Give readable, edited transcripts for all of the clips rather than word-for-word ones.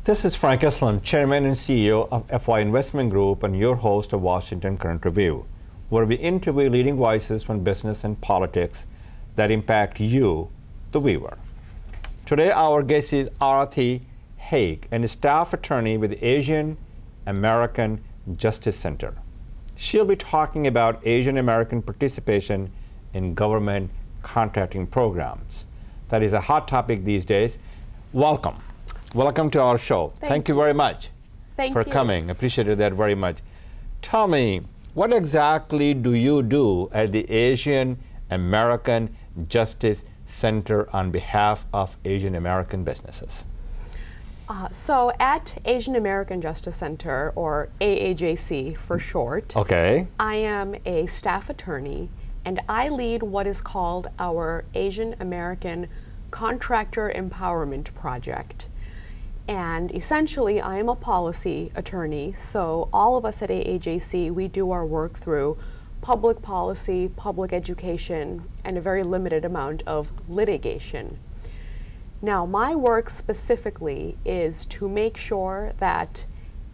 This is Frank Islam, Chairman and CEO of FY Investment Group and your host of Washington Current Review, where we interview leading voices from business and politics that impact you, the viewer. Today our guest is Aarathi Haig, a staff attorney with the Asian American Justice Center. She'll be talking about Asian American participation in government contracting programs. That is a hot topic these days. Welcome. Welcome to our show. Thank you very much for coming. Appreciated that very much. Tell me, what exactly do you do at the Asian American Justice Center on behalf of Asian American businesses? So at Asian American Justice Center, or AAJC for short, I am a staff attorney, and I lead what is called our Asian American Contractor Empowerment Project. And essentially, I am a policy attorney, so all of us at AAJC, we do our work through public policy, public education, and a very limited amount of litigation. Now, my work specifically is to make sure that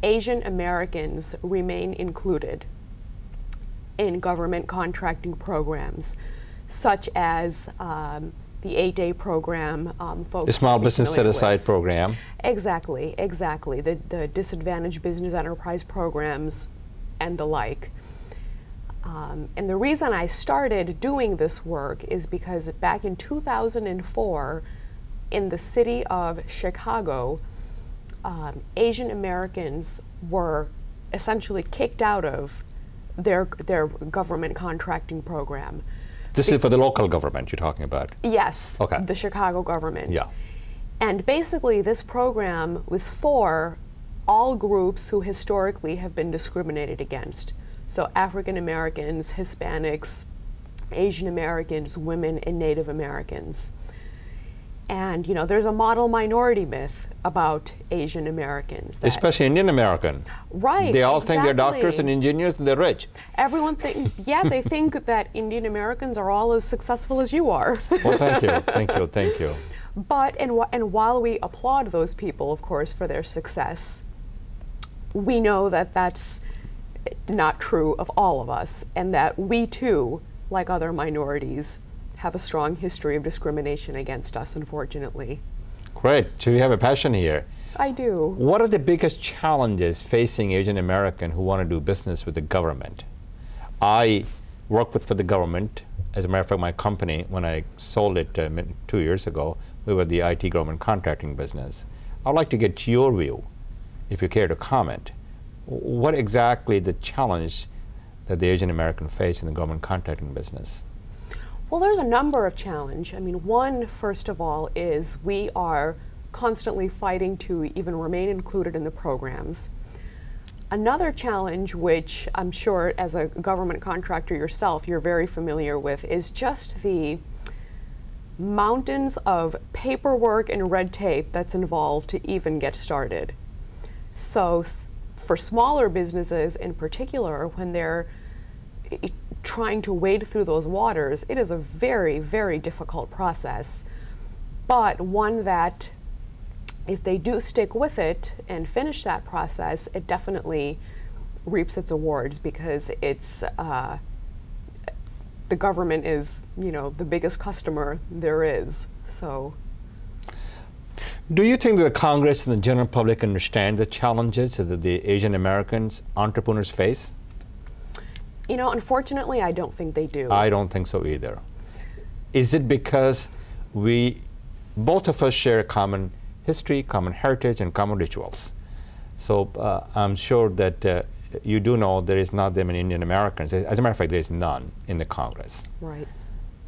Asian Americans remain included in government contracting programs, such as the 8-day program, folks. The Small Business Set-Aside program. Exactly. The Disadvantaged Business Enterprise programs and the like. And the reason I started doing this work is because back in 2004, in the city of Chicago, Asian Americans were essentially kicked out of their government contracting program. This is for the local government you're talking about? Yes, the Chicago government. Yeah. And basically this program was for all groups who historically have been discriminated against. So African Americans, Hispanics, Asian Americans, women, and Native Americans. And you know, there's a model minority myth about Asian Americans. Especially Indian American. Right. They all think they're doctors and engineers and they're rich. Everyone they think that Indian Americans are all as successful as you are. Well, thank you. But, and while we applaud those people, of course, for their success, we know that that's not true of all of us, and that we too, like other minorities, have a strong history of discrimination against us, unfortunately. Great. So you have a passion here. I do. What are the biggest challenges facing Asian American who want to do business with the government? I work for the government. As a matter of fact, my company, when I sold it 2 years ago, we were the IT government contracting business. I'd like to get your view, if you care to comment. What exactly the challenge that the Asian American face in the government contracting business? Well, there's a number of challenges. I mean, one, first of all, is we are constantly fighting to even remain included in the programs. Another challenge, which I'm sure as a government contractor yourself, you're very familiar with, is just the mountains of paperwork and red tape that's involved to even get started. So for smaller businesses in particular, when they're trying to wade through those waters, it is a very, very difficult process, but one that if they do stick with it and finish that process, it definitely reaps its awards, because it's the government is, you know, the biggest customer there is. So do you think that the Congress and the general public understand the challenges that the Asian Americans entrepreneurs face? You know, unfortunately, I don't think they do. I don't think so either. Is it because both of us share a common history, common heritage, and common rituals? So I'm sure that you do know there is not that many Indian Americans. As a matter of fact, there is none in the Congress. Right.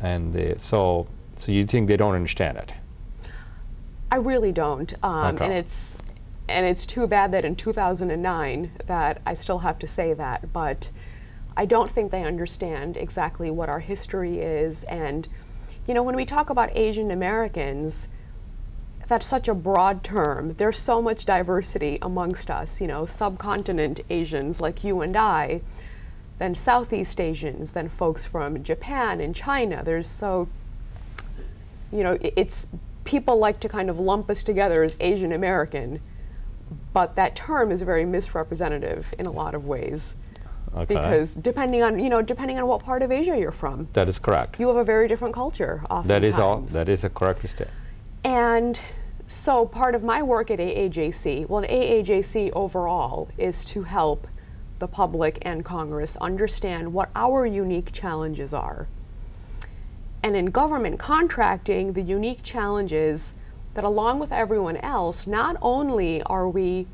And so you think they don't understand it? I really don't. And it's too bad that in 2009 that I still have to say that, but I don't think they understand exactly what our history is. And, you know, when we talk about Asian Americans, that's such a broad term. There's so much diversity amongst us, you know, subcontinent Asians like you and I, then Southeast Asians, then folks from Japan and China. There's so, you know, it's people like to kind of lump us together as Asian American, but that term is very misrepresentative in a lot of ways. Okay. Because depending on what part of Asia you're from, That is correct. you have a very different culture oftentimes. That is a correct statement. And so part of my work at AAJC, well, AAJC overall is to help the public and Congress understand what our unique challenges are. And in government contracting, the unique challenge is that along with everyone else, not only are we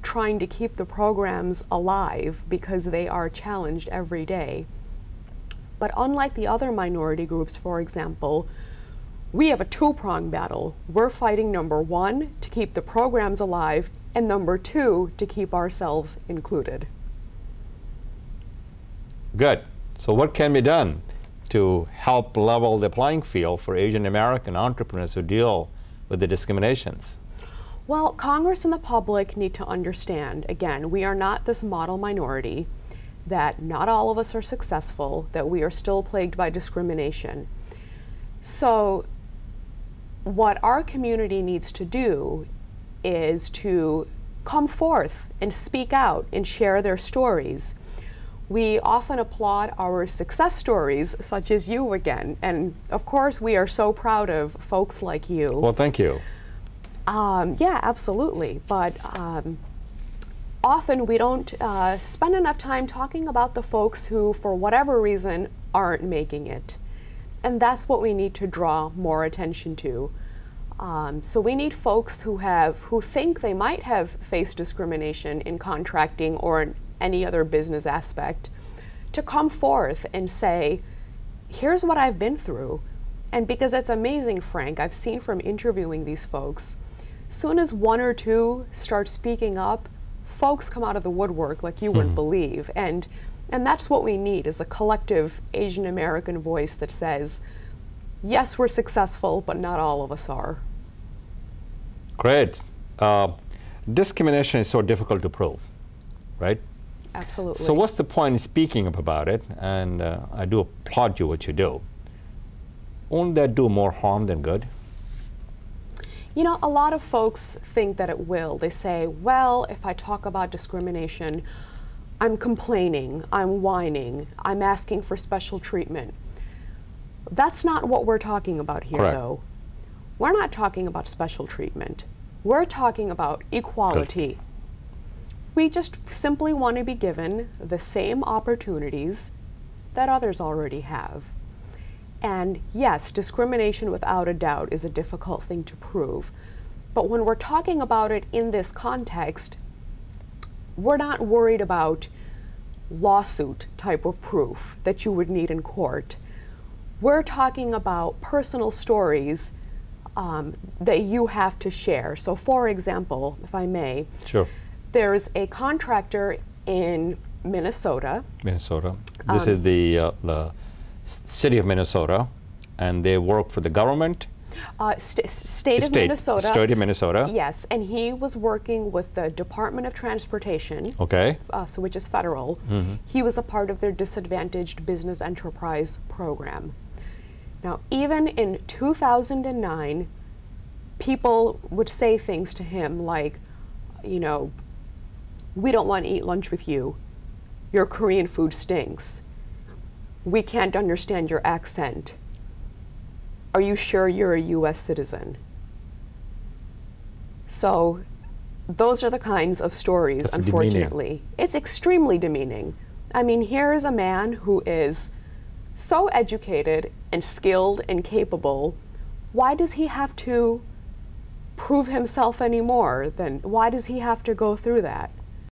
trying to keep the programs alive because they are challenged every day, but unlike the other minority groups, for example, we have a two-pronged battle. We're fighting, number one, to keep the programs alive, and number two, to keep ourselves included. Good. So what can be done to help level the playing field for Asian American entrepreneurs who deal with the discriminations? Well, Congress and the public need to understand, again, we are not this model minority, that not all of us are successful, that we are still plagued by discrimination. So what our community needs to do is to come forth and speak out and share their stories. We often applaud our success stories, such as you again, and of course we are so proud of folks like you. Well, thank you. Yeah, absolutely, but often we don't spend enough time talking about the folks who, for whatever reason, aren't making it. And that's what we need to draw more attention to. So we need folks who think they might have faced discrimination in contracting or in any other business aspect to come forth and say, here's what I've been through. And because it's amazing, Frank, I've seen from interviewing these folks, soon as one or two start speaking up, folks come out of the woodwork like you wouldn't believe. And that's what we need, is a collective Asian American voice that says, yes, we're successful, but not all of us are. Great. Discrimination is so difficult to prove, right? Absolutely. So what's the point in speaking up about it? And I do applaud you what you do. Won't that do more harm than good? You know, a lot of folks think that it will. They say, well, if I talk about discrimination, I'm complaining, I'm whining, I'm asking for special treatment. That's not what we're talking about here, Correct. though. We're not talking about special treatment. We're talking about equality. Good. We just simply want to be given the same opportunities that others already have. And yes, discrimination without a doubt is a difficult thing to prove. But when we're talking about it in this context, we're not worried about lawsuit type of proof that you would need in court. We're talking about personal stories that you have to share. So for example, if I may, Sure. there's a contractor in Minnesota. Minnesota. This is the city of Minnesota, and they work for the government. State of Minnesota. State of Minnesota. Yes, and he was working with the Department of Transportation, Okay. so which is federal. He was a part of their Disadvantaged Business Enterprise program. Now, even in 2009, people would say things to him like, you know, we don't want to eat lunch with you. Your Korean food stinks. We can't understand your accent. Are you sure you're a US citizen? So those are the kinds of stories, That's unfortunately. demeaning. It's extremely demeaning. I mean, here is a man who is so educated and skilled and capable. Why does he have to prove himself anymore? Then why does he have to go through that?